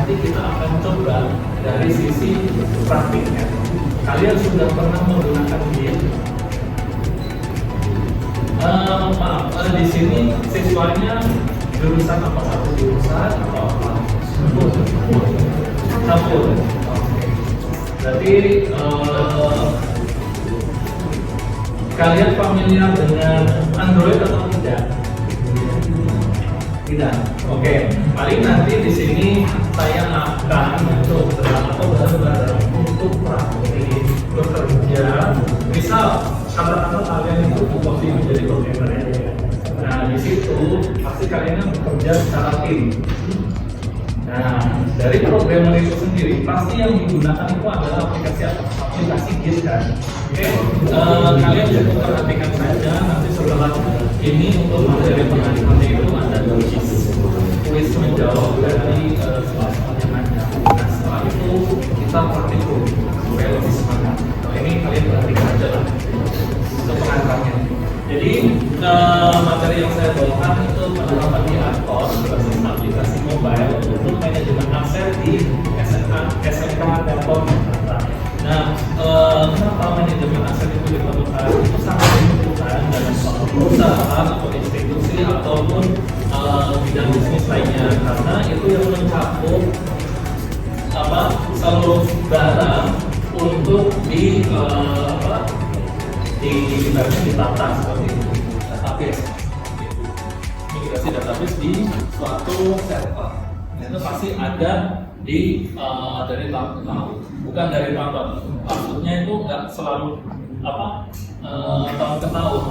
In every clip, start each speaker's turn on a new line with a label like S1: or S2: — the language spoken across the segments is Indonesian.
S1: nanti kita akan coba dari sisi praktiknya. Kalian sudah pernah menggunakan GIS? Maaf, di sini siswanya jurusan apa? Satu jurusan atau apa? Campur. Berarti kalian familiar dengan Android atau tidak? Tidak. Oke. Paling nanti di sini saya akan mencoba atau bareng-bareng untuk praktik bekerja. Misal katakanlah kalian itu tupoksi menjadi programmer ya. Nah di situ pasti kalian bekerja secara tim. Nah dari programmer itu sendiri pasti yang digunakan itu adalah aplikasi GIS kan. Oke, kalian cukup perhatikan saja nanti setelah ini untuk materi pengajaran itu ada kuis menjawab dari pertanyaan. Nah setelah itu kita praktikum supaya lebih semangat. Nah, ini kalian perhatikan aja lah untuk pengantarnya. Jadi materi yang saya bawakan itu penerapan di Anton berbasis aplikasi mobile untuk manajemen aset di SMK Telkom Jakarta. Nah, kenapa manajemen aset itu diperlukan? Itu sangat dibutuhkan dalam suatu perusahaan atau institusi ataupun bidang bisnis lainnya, karena itu yang mencakup seluruh barang untuk ditata seperti itu, database, migrasi database di suatu server. Itu pasti ada di dari tahun ke tahun, bukan dari tahun. Maksudnya itu nggak selalu tahun ke tahun,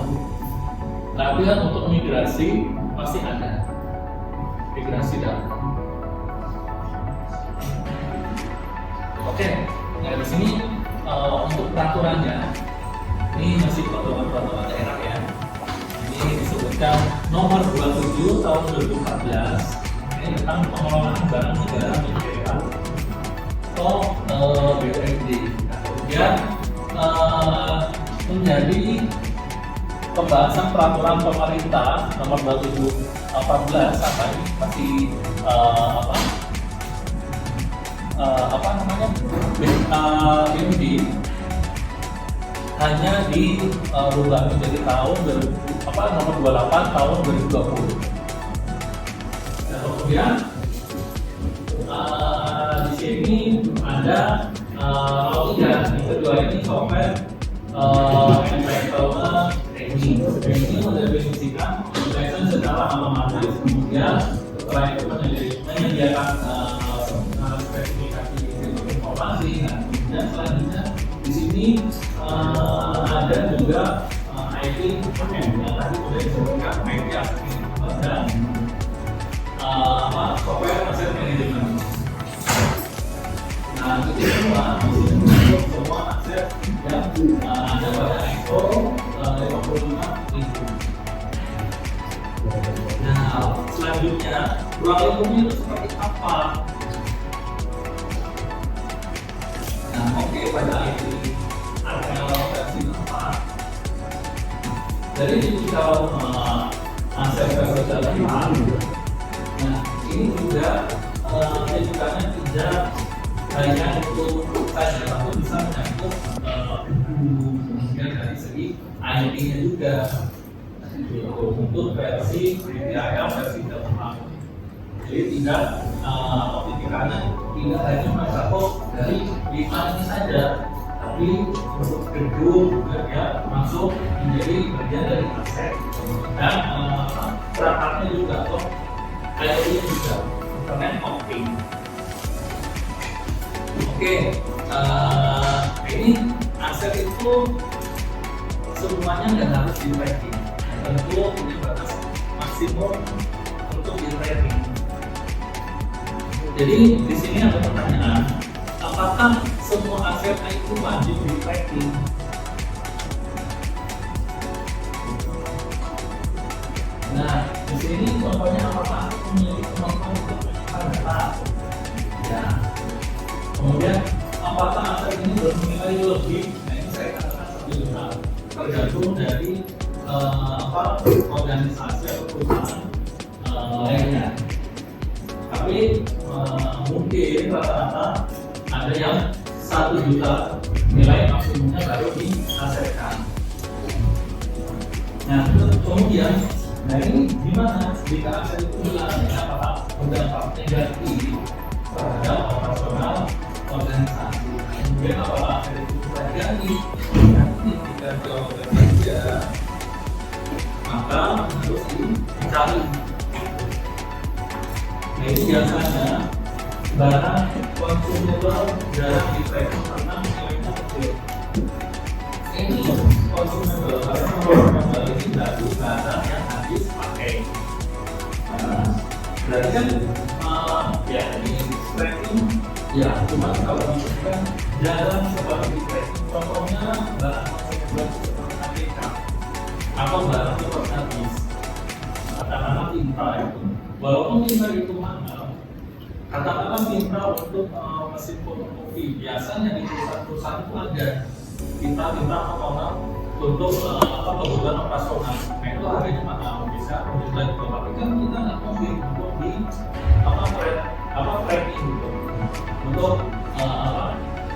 S1: tapi kan untuk migrasi pasti ada migrasi data. Oke, nah di sini untuk peraturannya ini masih peraturan daerah ya. Ini disebutkan nomor 27 tahun 2014 ini tentang pengelolaan barang negara milik daerah atau BUMD. Kemudian menjadi pembahasan peraturan pemerintah nomor 27 14 sampai masih BUMD hanya dirubah menjadi tahun nomor 28 tahun 2020. Nah, kemudian di sini ada yang kedua ini software entitlement training. Ini mendefinisikan license secara otomatis, kemudian setelah itu menyediakan spesifikasi informasi. Nah, kemudian selanjutnya di sini ada juga IT yang tadi sudah disebutkan IT dan software asset management. Nah itu semua untuk semua aset yang ada pada ISO 55000. Nah selanjutnya ruang lingkupnya itu seperti apa? Nah oke, pada IT versi 4 dari ini kalau aset versi 8. Nah ini juga rujukannya tidak hanya untuk saja, tapi bisa menyangkut kemudian dari segi IT-nya juga untuk versi DIL versi 8. Jadi tidak notifikannya tidak hanya mencakup dari 5 ini saja, tapi untuk gedung ya masuk menjadi bagian dari aset dan perangkatnya juga atau IoT juga Internet of Things. Oke, ini aset itu semuanya nggak harus di tracking, tentu punya batas maksimum untuk di tracking. Jadi di sini ada pertanyaan, apakah semua aset itu wajib di tracking? Nah, di sini contohnya apakah memiliki kemampuan untuk menyimpan data? Ya. Kemudian apakah aset ini bernilai lebih? Nah, ini saya katakan sebenarnya tergantung dari organisasi atau perusahaan lainnya. Tapi mungkin rata-rata ada yang 1 juta nilai maksimumnya baru dihasilkan. Nah, kemudian, nah ini gimana jika aset itu hilang? Apakah berdampak negatif terhadap operasional organisasi? Kemudian apakah aset itu terjadi? Nanti jika jawabannya tidak, maka harus dicari. Nah, ini biasanya barang konsumable jarang di-tracking karena nilainya kecil. Ini konsumable karena konsumable ini berarti barang yang habis pakai. Berarti kan ya ini tracking ya, cuma kalau misalkan jarang sekali di-tracking. Contohnya barang konsumable seperti APK atau barang seperti habis. Katakanlah tinta itu, walaupun tinta itu mahal, katakanlah tinta untuk mesin fotokopi, biasanya di perusahaan-perusahaan itu ada tinta-tinta komponen untuk kebutuhan operasional. Nah itu harganya mahal, bisa menjual itu. Tapi kan kita nggak mungkin untuk di tracking gitu, untuk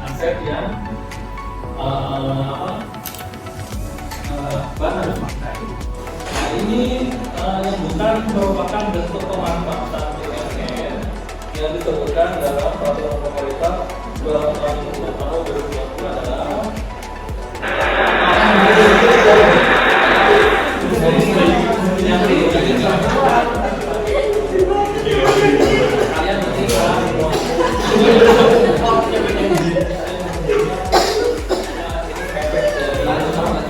S1: aset yang bahan pakai. Nah ini yang bukan merupakan bentuk pemanfaatan BUMN yang disebutkan dalam peraturan pemerintah 2020 tahun 2020 adalah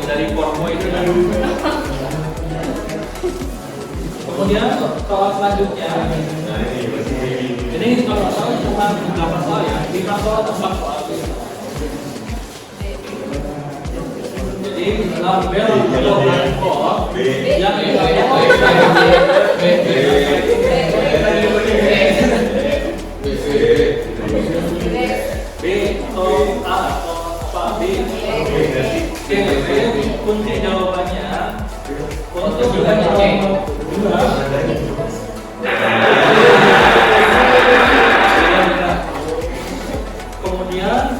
S1: dari formo itu. Kemudian soal selanjutnya, ini kalau soal cuma beberapa soal ya, 5 soal atau 4 soal. Jadi label kelompok yang B atau A atau apa B. Kunci jawabannya untuk kemudian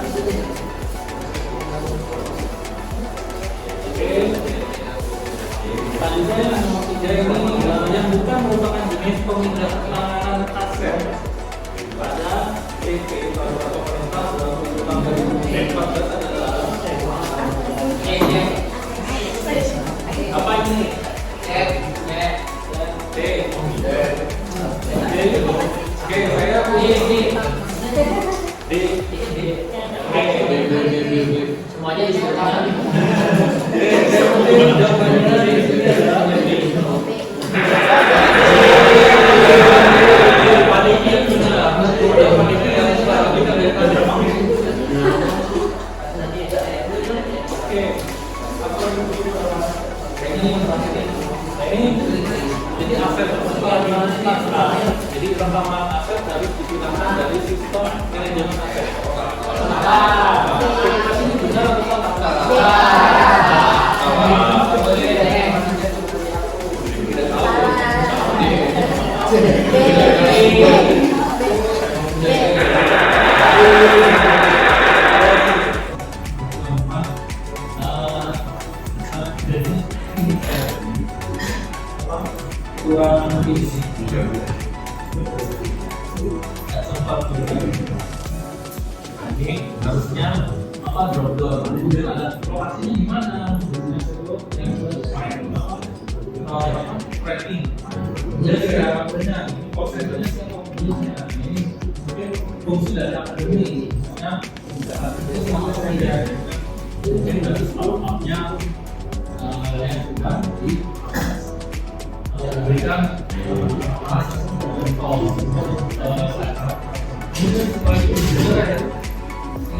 S1: selanjutnya nomor 3 ini yang bukan merupakan jenis pengindahan aset pada PP peraturan pemerintah 2014 adalah apa ini? D. Oke, saya punya ini. D. Semuanya disebutkan. Jawabannya di sini adalah D. Palingnya sudah. Palingnya yang sudah kita lihat tadi. Oke. Ini jadi aset jadi rekaman aset harus digunakan dari sistem manajemen aset. Ini benar atau salah? Kurang lebih ini harusnya drop door, kemudian ada lokasinya di mana, tracking. Jadi benar prosesnya siapa ini mungkin fungsi dari akademi, misalnya mungkin dari startupnya yang sudah diberikan contoh kemudian setelah itu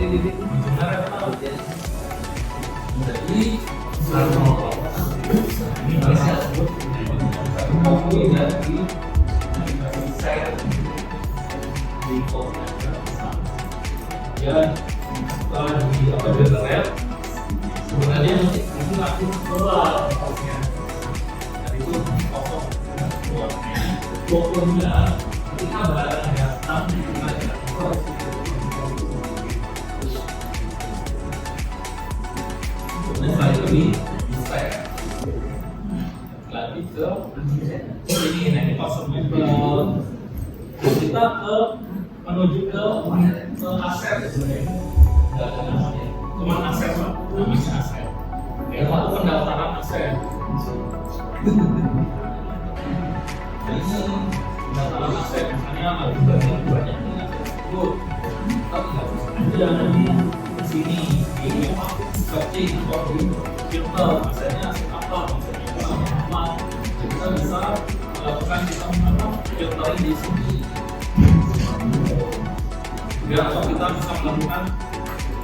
S1: ini benar atau tidak jadi ini bisa kopi dari saya di kopi ya setelah di internet sebenarnya itu aku keluar dan itu pokoknya ketika barang pasang kemudian lagi bisa lagi ke ini nanti pasangnya ke kita ke menuju ke aset sebenarnya nggak ada namanya cuma aset pak namanya aset ya waktu pendaftaran aset ini pendaftaran aset misalnya ada banyak itu jangan di sini ini searching atau di filter asetnya aset apa maksudnya apa kita bisa melakukan kita filtering di sini ya atau kita bisa melakukan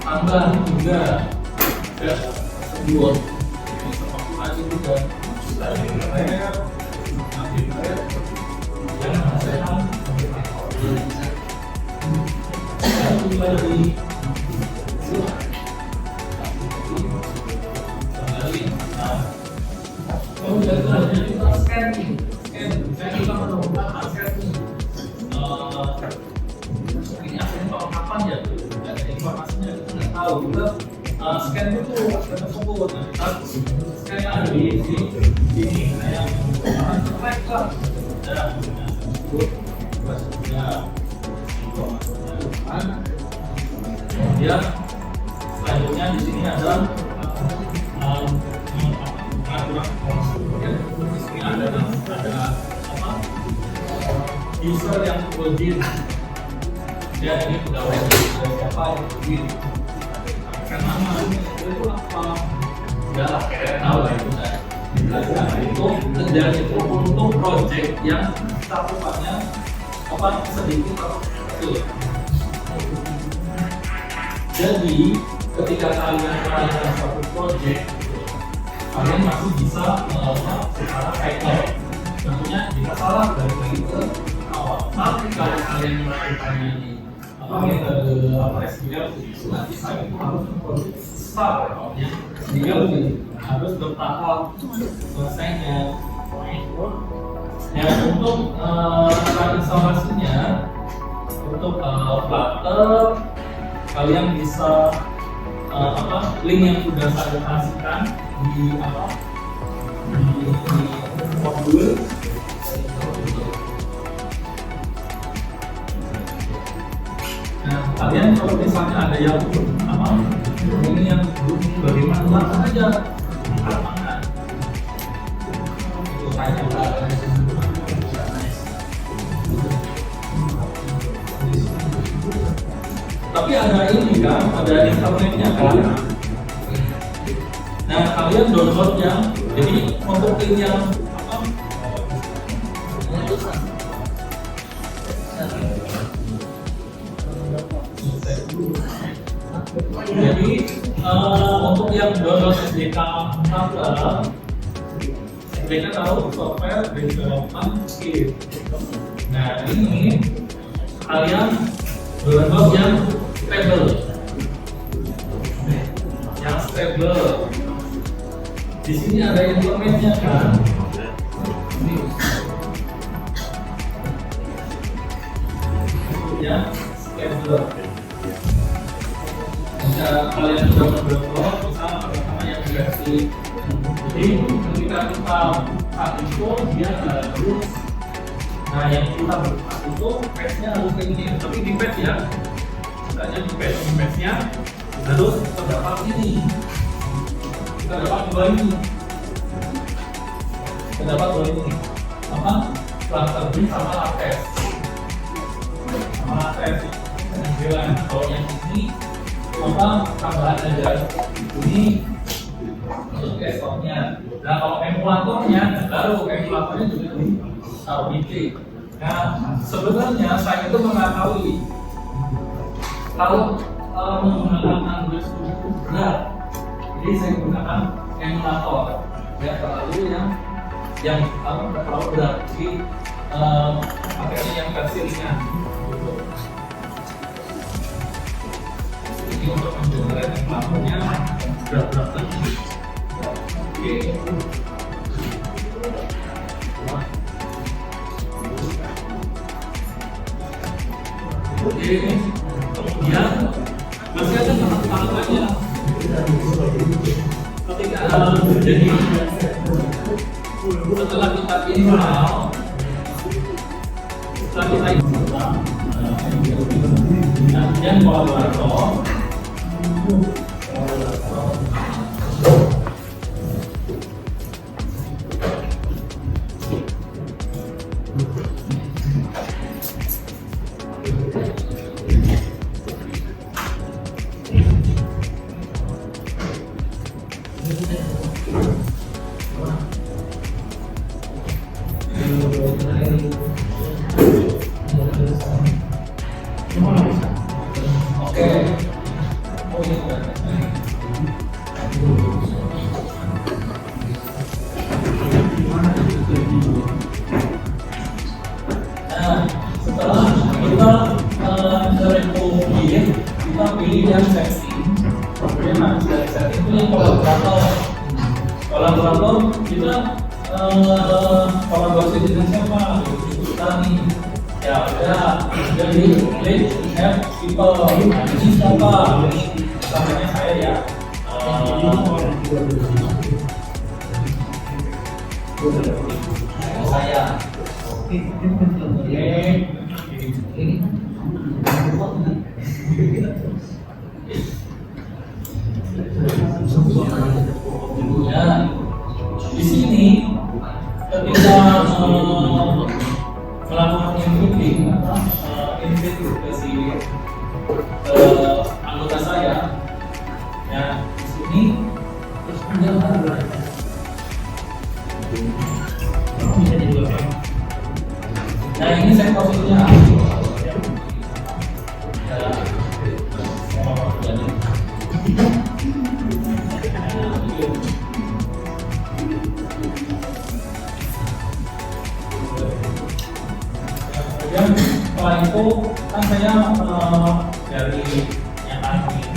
S1: tambah juga ya tersebut ini seperti tadi juga yang hasilkan kembali kemudian selanjutnya kita scanning kita menemukan aset ini asetnya tahun kapan ya ada informasinya kita nggak tahu kita scan itu aset tersebut kita scan yang ada di sini kayak track lah dan tersebut ya kemudian selanjutnya di sini ada di sini ada apa user yang login ya ini pegawai siapa yang login karena nama itu apa ya lah kalian tahu lah itu kan itu dan itu untuk project yang cakupannya apa sedikit atau kecil. Jadi ketika kalian melakukan satu project kalian masih bisa melakukan secara cycle. Tentunya jika salah dari lagi ke awal. Tapi kalau kalian melakukannya di SQL nanti saya itu harus memproduksi start ya. Sehingga harus bertahap selesainya. Ya untuk instalasinya untuk Flutter kalian bisa link yang sudah saya kasihkan di modul. Nah, kalian kalau misalnya ada yang ini yang bagaimana lakukan aja lapangan itu hanya tapi ada ini kan, ada internetnya kan. Nah, kalian download yang jadi untuk link yang jadi untuk yang download SDK Flutter, SDK tahu software development kit. Nah ini kalian download yang stable. Di sini ada implementnya kan. Ya stable. Jika kalian sudah mendownload, misalnya pertama yang versi jadi ketika kita buka itu dia harus nah yang kita buka itu patch-nya harus kayak gini, tapi di patch ya misalnya di patch-nya harus terdapat ini kita dapat dua ini apa? Flutter B sama lattes bilang kalau yang ini tambahan aja ini untuk desktopnya. Nah kalau emulatornya baru emulatornya juga taruh di. Nah sebenarnya saya itu mengetahui kalau menggunakan Android Studio itu berat, jadi saya gunakan emulator ya terlalu yang terlalu berat, jadi pakainya yang versi ringan. Ini untuk menjelaskan emulatornya berat-berat lagi. Oke. Kemudian masih ada tahap-tahapannya. Ketika jadi setelah kita install, kemudian kolaborator setelah kita rekomendasi, kita pilih yang seksi. Kemudian dari seksi itu yang kolaborator kita kolaborasi dengan siapa? Kita nih ya ada jadi lead have people. Ini siapa? Namanya saya ya. Saya. Ya, di sini ketika melakukan inputting input ke si anggota saya, ya di sini terus nah ini saya posisinya kemudian setelah itu kan saya dari yang admin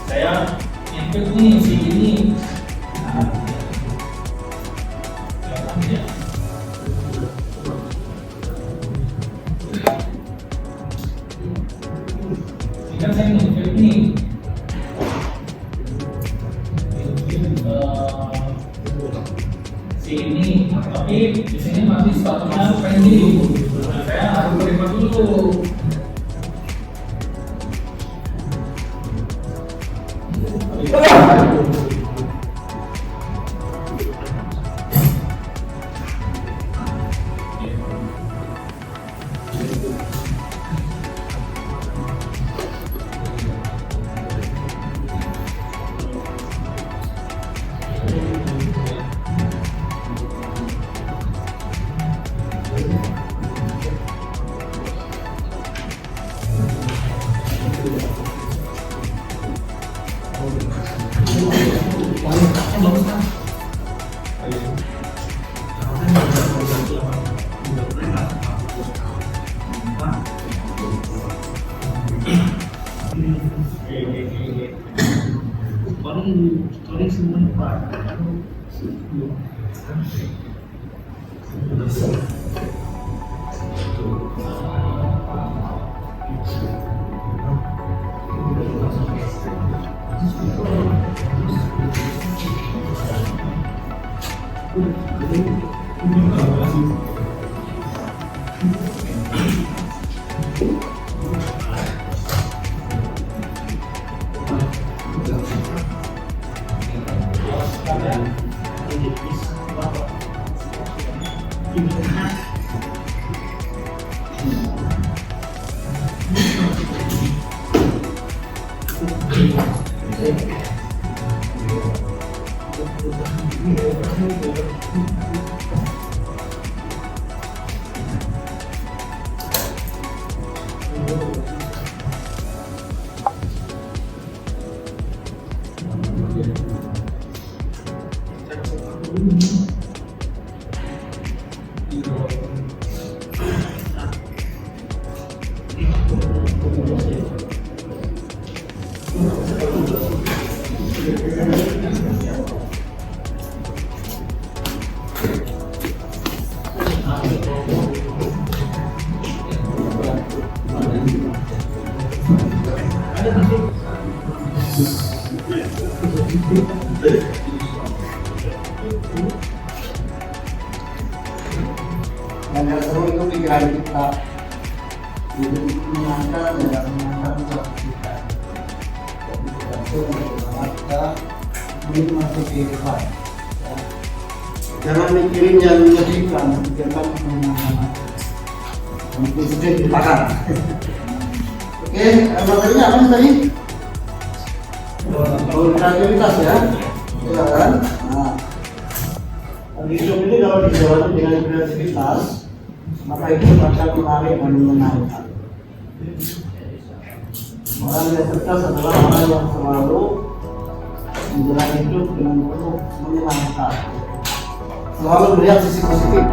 S1: saya input nih si ini kan saya input nih si ini, tapi di sini masih statusnya pending. Saya harus terima dulu. Paling semua Pak. aja nanti.
S2: Dan yang seru itu pikiran kita, jadi menangkan dan menangkan usaha kita. Itu kita menikmati kehidupan. Jangan mikirin yang menyedihkan, pikirkan menyenangkan. Mungkin sedih dimakan. Oke, materinya apa tadi? Kreativitas ya, ya kan? Nah, hidup ini kalau dijalani dengan kreativitas, maka itu akan menarik dan menyenangkan. Orang yang cerdas adalah orang yang selalu menjalani hidup dengan penuh menyenangkan. Selalu melihat sisi positif.